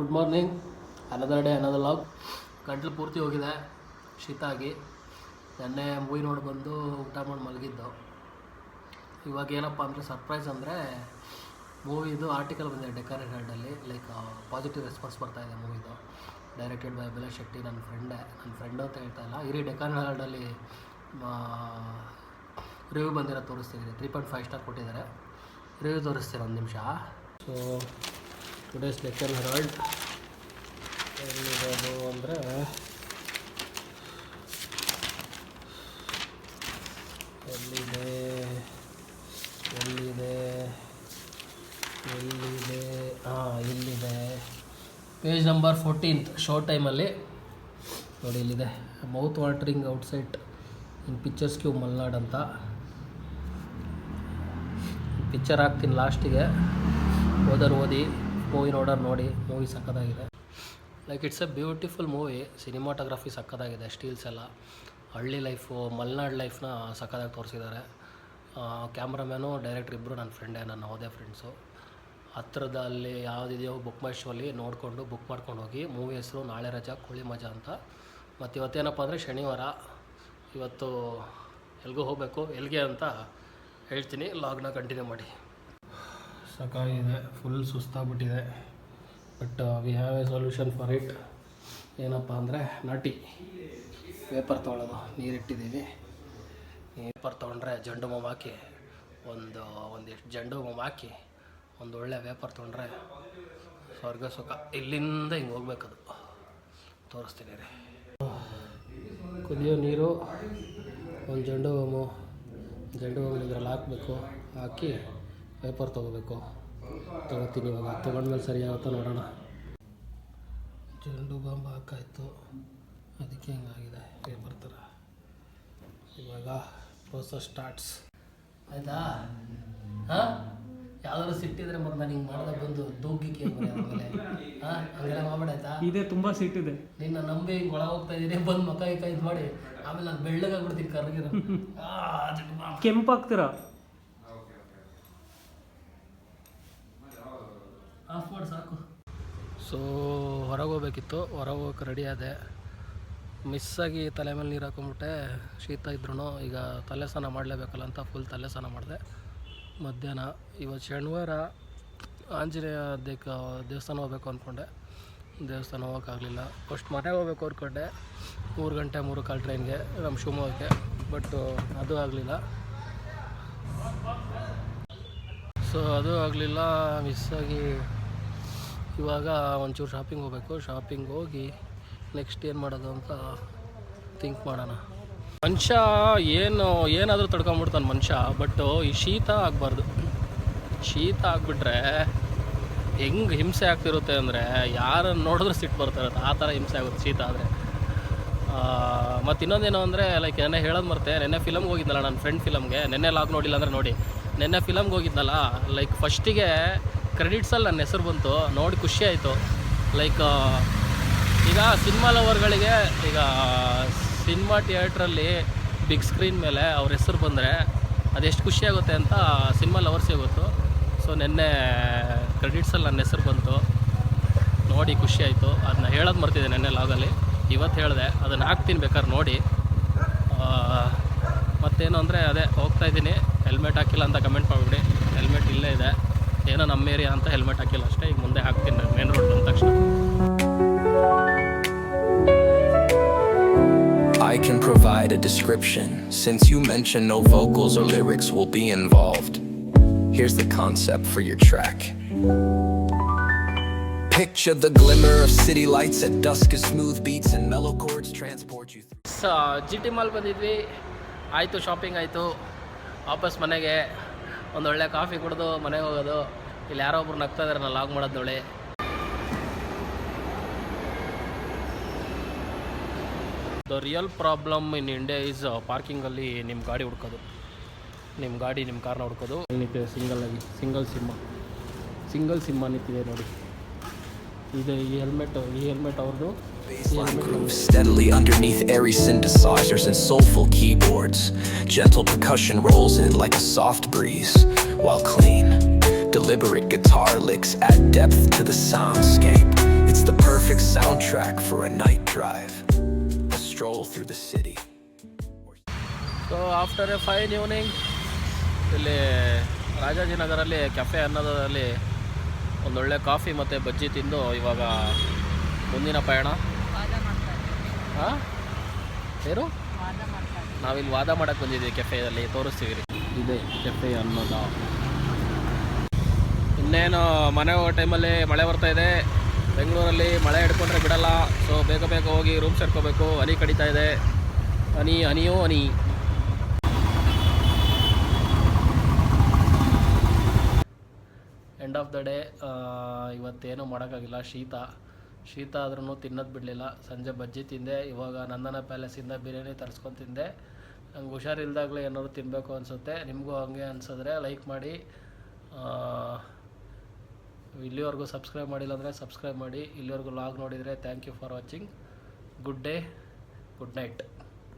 Good morning, another day another log. ಗಂಟ್ಲು ಪೂರ್ತಿ ಹೋಗಿದೆ ಶೀತ ಆಗಿ. ನೆನ್ನೆ ಮೂವಿ ನೋಡಿ ಬಂದು ಊಟ ಮಾಡಿ ಮಲಗಿದ್ದು. ಇವಾಗ ಏನಪ್ಪ ಅಂದರೆ ಸರ್ಪ್ರೈಸ್ ಅಂದರೆ ಮೂವಿದು ಆರ್ಟಿಕಲ್ ಬಂದಿದೆ ಡೆಕ್ಕನ್ ಹೆರಾಲ್ಡಲ್ಲಿ. ಲೈಕ್ ಪಾಸಿಟಿವ್ ರೆಸ್ಪಾನ್ಸ್ ಬರ್ತಾಯಿದೆ ಮೂವಿದು. Directed by Abhilash Shetty. ನನ್ನ ಫ್ರೆಂಡ್ ಅಂತ ಹೇಳ್ತಾ ಇಲ್ಲ. ಇಡೀ ಡೆಕ್ಕನ್ ಹೆರಾಲ್ಡಲ್ಲಿ ರಿವ್ಯೂ ಬಂದಿರೋ ತೋರಿಸ್ತಿದ್ದೀನಿ. 3.5 ಸ್ಟಾರ್ ಕೊಟ್ಟಿದ್ದಾರೆ. ರಿವ್ಯೂ ತೋರಿಸ್ತೀನಿ ಒಂದು ನಿಮಿಷ. ಸೊ ಟುಡೇಸ್ ಡೆಕ್ಕನ್ ಹೆರಾಲ್ಡ್ ಎಲ್ಲಿರೋದು ಅಂದರೆ ಇಲ್ಲಿದೆ ಪೇಜ್ ನಂಬರ್ 14 ಶೋ ಟೈಮಲ್ಲಿ ನೋಡಿ. ಇಲ್ಲಿದೆ ಮೌತ್ ವಾಟರಿಂಗ್ ಔಟ್ಸೈಡ್ ಇನ್ ಪಿಕ್ಚರ್ಸ್ ಕ್ಯೂ ಮಲ್ನಾಡ್ ಅಂತ. ಪಿಕ್ಚರ್ ಹಾಕ್ತೀನಿ ಲಾಸ್ಟಿಗೆ, ಓದಿ ಮೂವಿ ನೋಡಿ. ಮೂವಿ ಸಕ್ಕತ್ತಾಗಿದೆ. Like it's A beautiful movie. Cinematography ಸಕ್ಕತ್ತಾಗಿದೆ. ಸ್ಟೀಲ್ಸ್ ಎಲ್ಲ ಹಳ್ಳಿ ಲೈಫು, ಮಲ್ನಾಡ್ ಲೈಫ್ನ ಸಕ್ಕತ್ತಾಗಿ ತೋರಿಸಿದ್ದಾರೆ. ಕ್ಯಾಮ್ರಾಮ್ಯಾನು ಡೈರೆಕ್ಟ್ರ್ ಇಬ್ಬರು ನನ್ನ ಫ್ರೆಂಡೇ, ನನ್ನ ಓದೇ ಫ್ರೆಂಡ್ಸು. ಹತ್ರದಲ್ಲಿ ಯಾವುದಿದೆಯೋ ಬುಕ್ ಮೈ ಶೋಲ್ಲಿ ನೋಡಿಕೊಂಡು ಬುಕ್ ಮಾಡ್ಕೊಂಡು ಹೋಗಿ. ಮೂವಿ ಹೆಸರು ನಾಳೆ ರಜಾ ಕೋಳಿ ಮಜಾ ಅಂತ. ಮತ್ತು ಇವತ್ತೇನಪ್ಪ ಅಂದರೆ ಶನಿವಾರ. ಇವತ್ತು ಎಲ್ಗೂ ಹೋಗಬೇಕು. ಎಲ್ಲಿಗೆ ಅಂತ ಹೇಳ್ತೀನಿ, ಲಾಗ್ನ ಕಂಟಿನ್ಯೂ ಮಾಡಿ. ಸಾಕಾಗಿದೆ, ಫುಲ್ ಸುಸ್ತಾಗ್ಬಿಟ್ಟಿದೆ. But we have a solution for it. ಏನಪ್ಪ ಅಂದರೆ ನಾಟಿ ಪೇಪರ್ ತೊಗೊಳ್ಳೋದು. ನೀರಿಟ್ಟಿದ್ದೀವಿ. ಪೇಪರ್ ತೊಗೊಂಡ್ರೆ ಜಂಡು ಬಾಂಬ್ ಹಾಕಿ ಒಂದಿಷ್ಟು ಜಂಡು ಬಾಂಬ್ ಹಾಕಿ ಒಂದು ಒಳ್ಳೆ ವೇಪರ್ ತೊಗೊಂಡ್ರೆ ಸ್ವರ್ಗ ಸುಖ. ಇಲ್ಲಿಂದ ಹಿಂಗೆ ಹೋಗ್ಬೇಕದು. ತೋರಿಸ್ತೀನಿ ರೀ. ಕುದಿಯೋ ನೀರು, ಒಂದು ಜಂಡು ಬಾಂಬು ಇದ್ರಲ್ಲಿ ಹಾಕಬೇಕು. ಹಾಕಿ ವೇಪರ್ ತೊಗೋಬೇಕು. ತೊಗೋತೀನಿ ಇವಾಗ. ತೊಗೊಂಡ್ಮೇಲೆ ಸರಿ ಆಗುತ್ತೋ ನೋಡೋಣ. ಜಂಡು ಬಾಂಬ್ ಹಾಕಾಯಿತು, ಅದಕ್ಕೆ ಹಿಂಗಾಗಿದೆ ಪೇಪರ್ ಥರ. ಇವಾಗ ಪ್ರೋಸೆಸ್ ಸ್ಟಾರ್ಟ್ಸ್. ಆಯಿತಾ? ಹಾಂ, ಯಾವ್ದಾದ್ರು ಸಿಟ್ಟಿದ್ರೆ ಮತ್ತೆ ನಾನು ಹಿಂಗೆ ಮಾಡಿದಾಗ ಬಂದು ದೂಗಿಕ್ಕೆ ಆಮೇಲೆ ಹಂಗೆಲ್ಲ ಮಾಡ್ಬೇಡ ಆಯ್ತಾ? ಇದೆ, ತುಂಬ ಸಿಟ್ಟಿದೆ. ನಿನ್ನ ನಂಬಿ ಹಿಂಗೆ ಒಳಗೆ ಹೋಗ್ತಾ ಇದ್ದೀನಿ, ಬಂದು ಮಕ್ಕ ಇದು ಮಾಡಿ ಆಮೇಲೆ ನಾನು ಬೆಳ್ಳಗಾಗ್ಬಿಡ್ತೀನಿ, ಕರ್ಗಿರೋ ಕೆಂಪಾಗ್ತೀರ. ಆಫ್ ಮಾಡಿ ಸಾಕು. ಸೊ ಹೊರಗೆ ಹೋಗ್ಬೇಕಿತ್ತು. ಹೊರಗೆ ಹೋಗಕ್ಕೆ ರೆಡಿ ಆದೆ. ಮಿಸ್ಸಾಗಿ ತಲೆ ಮೇಲೆ ನೀರು ಹಾಕೊಂಡ್ಬಿಟ್ಟೆ. ಶೀತ ಇದ್ರೂ ಈಗ ತಲೆ ಸ್ನಾನ ಮಾಡಲೇಬೇಕಲ್ಲ ಅಂತ ಫುಲ್ ತಲೆ ಸ್ನಾನ ಮಾಡಿದೆ ಮಧ್ಯಾಹ್ನ. ಇವತ್ತು ಶನಿವಾರ. ಆಂಜನೇಯ ದೇವಸ್ಥಾನ ಹೋಗ್ಬೇಕು ಅಂದ್ಕೊಂಡೆ. ದೇವಸ್ಥಾನ ಹೋಗೋಕ್ಕಾಗಲಿಲ್ಲ. ಫಸ್ಟ್ ಮನೆಗೆ ಹೋಗ್ಬೇಕು ಅಂದ್ಕೊಂಡೆ 3 ಗಂಟೆ 3:15 ಟ್ರೈನ್ಗೆ ನಮ್ಮ ಶಿವಮೊಗ್ಗಕ್ಕೆ. ಬಟ್ ಅದು ಆಗಲಿಲ್ಲ. ಸೊ ಅದು ಆಗಲಿಲ್ಲ, ಮಿಸ್ಸಾಗಿ. ಇವಾಗ ಒಂಚೂರು ಶಾಪಿಂಗ್ ಹೋಗಬೇಕು. ಶಾಪಿಂಗ್ ಹೋಗಿ ನೆಕ್ಸ್ಟ್ ಏನು ಮಾಡೋದು ಅಂತ ಥಿಂಕ್ ಮಾಡೋಣ. ಮನುಷ್ಯ ಏನಾದರೂ ತಡ್ಕೊಂಬಿಡ್ತಾನೆ ಮನುಷ್ಯ. ಬಟ್ ಈ ಶೀತ ಆಗಬಾರ್ದು. ಶೀತ ಆಗಿಬಿಟ್ರೆ ಹೆಂಗೆ ಹಿಂಸೆ ಆಗ್ತಿರುತ್ತೆ ಅಂದರೆ ಯಾರನ್ನು ನೋಡಿದ್ರೂ ಸಿಟ್ಟು ಬರ್ತಾಯಿರುತ್ತೆ. ಆ ಥರ ಹಿಂಸೆ ಆಗುತ್ತೆ ಶೀತ ಆದರೆ. ಮತ್ತು ಇನ್ನೊಂದೇನು ಅಂದರೆ ಲೈಕ್ ನೆನ್ನೆ ಹೇಳೋದು ಮರ್ತೆ. ನೆನ್ನೆ ಫಿಲಮ್ಗೆ ಹೋಗಿದ್ನಲ್ಲ, ನನ್ನ ಫ್ರೆಂಡ್ ಫಿಲಮ್ಗೆ. ನೆನ್ನೆ ಲಾಗ್ ನೋಡಿಲ್ಲ ಅಂದರೆ ನೋಡಿ. ನೆನ್ನೆ ಫಿಲಮ್ಗೆ ಹೋಗಿದ್ನಲ್ಲ, ಲೈಕ್ ಫಸ್ಟಿಗೆ ಕ್ರೆಡಿಟ್ಸಲ್ಲಿ ನನ್ನ ಹೆಸರು ಬಂತು. ನೋಡಿ ಖುಷಿ ಆಯಿತು. ಲೈಕ್ ಈಗ ಸಿನಿಮಾ ಲವರ್ಗಳಿಗೆ, ಈಗ ಸಿನಿಮಾ ಥಿಯೇಟ್ರಲ್ಲಿ ಬಿಗ್ ಸ್ಕ್ರೀನ್ ಮೇಲೆ ಅವ್ರ ಹೆಸರು ಬಂದರೆ ಅದೆಷ್ಟು ಖುಷಿಯಾಗುತ್ತೆ ಅಂತ ಸಿನಿಮಾ ಲವರ್ಸಿಗೆ ಗೊತ್ತು. ಸೊ ನೆನ್ನೆ ಕ್ರೆಡಿಟ್ಸಲ್ಲಿ ನನ್ನ ಹೆಸರು ಬಂತು, ನೋಡಿ ಖುಷಿ ಆಯಿತು. ಅದನ್ನ ಹೇಳೋದು ಮರ್ತಿದ್ದೆ ನೆನ್ನೆ ಲಾಗಲ್ಲಿ. ಇವತ್ತು ಹೇಳಿದೆ, ಅದನ್ನು ಹಾಕ್ತೀನಿ ಬೇಕಾದ್ರೆ ನೋಡಿ. ಮತ್ತೇನು ಅಂದರೆ ಅದೇ ಹೋಗ್ತಾಯಿದ್ದೀನಿ. ಹೆಲ್ಮೆಟ್ ಹಾಕಿಲ್ಲ ಅಂತ ಕಮೆಂಟ್ ಮಾಡಿಬಿಡಿ. ಹೆಲ್ಮೆಟ್ ಇಲ್ಲೇ ಇದೆ. ಏನೋ ನಮ್ಮ ಏರಿಯಾ ಅಂತ ಹೆಲ್ಮೆಟ್ ಹಾಕಿಲ್ಲ ಅಷ್ಟೇ. ಈಗ ಮುಂದೆ ಹಾಕ್ತೀನಿ ಮೇನ್ ರೋಡ್ ಬಂದ ತಕ್ಷಣ. I can provide a description, since you mentioned no vocals or lyrics will be involved. Here's the concept for your track. Picture the glimmer of city lights at dusk as smooth beats and mellow chords transport you through. GT mall ಬಂದಿದ್ವಿ. ಆಯಿತು, shopping ಆಯಿತು. ವಾಪಸ್ ಮನೆಗೆ ಒಂದೊಳ್ಳೆ coffee ಕುಡಿದು ಮನೆಗೆ ಹೋಗೋದು. ಇಲ್ಲಿ ಯಾರೋ ಒಬ್ರು ನಗ್ತಾ ಇದ್ದಾರೆ ನಾನು ಲಾಗ್ ಮಾಡೋದು ನೋಡಿ. The real problem in India is ಪಾರ್ಕಿಂಗಲ್ಲಿ ನಿಮ್ಮ ಗಾಡಿ ಹುಡ್ಕೋದು. ನಿಮ್ಮ ಕಾರ್ನ ಹುಡ್ಕೋದು. ಏನಿದೆ ಸಿಂಗಲ್ ಸಿಮ್ಮ ನಿಂತಿದೆ ನೋಡಿ. ಇದು ಈ ಹೆಲ್ಮೆಟ್ ಅವ್ರದ್ದು. Bassline grooves steadily underneath airy synthesizers and soulful keyboards. Gentle percussion rolls in like a soft breeze, while clean, deliberate guitar licks add depth to the soundscape. It's the perfect soundtrack for a night drive, a stroll through the city. So after A fine evening ಇಲ್ಲಿ ರಾಜಾಜಿನಗರಲ್ಲಿ cafe ಅನ್ನೋದರಲ್ಲಿ ಒಂದೊಳ್ಳೆ coffee ಮತ್ತು ಬಜ್ಜಿ ತಿಂದು ಇವಾಗ ಮುಂದಿನ ಪಯಣ. ಹಾಂ ಏನು ನಾವಿಲ್ಲಿ ವಾದ ಮಾಡೋಕ್ಕೆ ಬಂದಿದ್ದೀವಿ ಕೆಫೆಯಲ್ಲಿ, ತೋರಿಸ್ತೀವಿ ರೀ. ಇದೆ ಕೆಫೆ ಅನ್ನೋದ. ಇನ್ನೇನು ಮನೆ ಹೋಗೋ ಟೈಮಲ್ಲಿ ಮಳೆ ಬರ್ತಾ ಇದೆ. ಬೆಂಗಳೂರಲ್ಲಿ ಮಳೆ ಹಿಡ್ಕೊಂಡ್ರೆ ಬಿಡಲ್ಲ. ಸೊ ಬೇಗ ಬೇಗ ಹೋಗಿ ರೂಮ್ ಸೇರ್ಕೋಬೇಕು. ಹನಿ ಕಡಿತಾ ಇದೆ, ಹನಿಯೋ ಹನಿ. End of the day. ಇವತ್ತೇನು ಮಾಡೋಕ್ಕಾಗಿಲ್ಲ, ಶೀತ ಆದ್ರೂ ತಿನ್ನೋದು ಬಿಡಲಿಲ್ಲ. ಸಂಜೆ ಬಜ್ಜಿ ತಿಂದೆ. ಇವಾಗ ನಂದನ ಪ್ಯಾಲೇಸಿಂದ ಬಿರಿಯಾನಿ ತರಿಸ್ಕೊಂಡು ತಿಂದೆ. ನಂಗೆ ಹುಷಾರಿಲ್ದಾಗಲೇ ಏನಾದ್ರು ತಿನ್ನಬೇಕು ಅನಿಸುತ್ತೆ. ನಿಮಗೂ ಹಂಗೆ ಅನಿಸಿದ್ರೆ ಲೈಕ್ ಮಾಡಿ. ಇಲ್ಲಿವರೆಗೂ ಸಬ್ಸ್ಕ್ರೈಬ್ ಮಾಡಿಲ್ಲ ಅಂದರೆ ಸಬ್ಸ್ಕ್ರೈಬ್ ಮಾಡಿ. ಇಲ್ಲಿವರೆಗೂ ಲಾಗ್ ನೋಡಿದರೆ thank you for watching. Good day, good night.